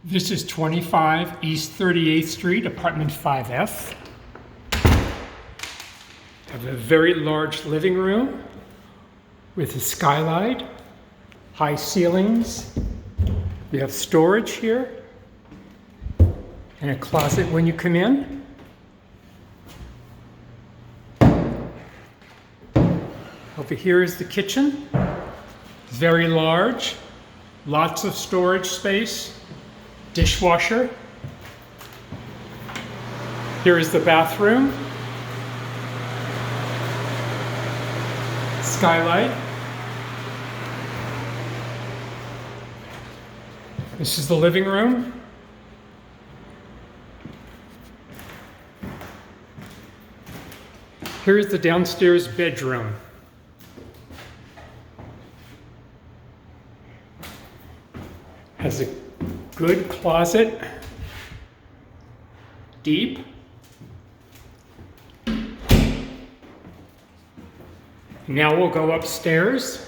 This is 25 East 38th Street, apartment 5F. Have a very large living room with a skylight, high ceilings. You have storage here and a closet when you come in. Over here is the kitchen. Very large, lots of storage space. Dishwasher. Here is the bathroom. Skylight. This is the living room. Here's the downstairs bedroom. Has a good closet, deep. Now we'll go upstairs.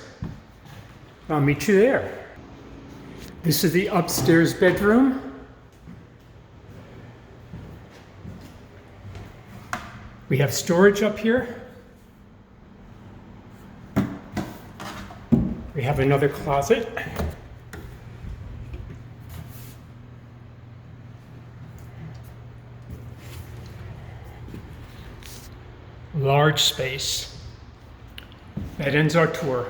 I'll meet you there. This is the upstairs bedroom. We have storage up here. We have another closet. Large space. That ends our tour.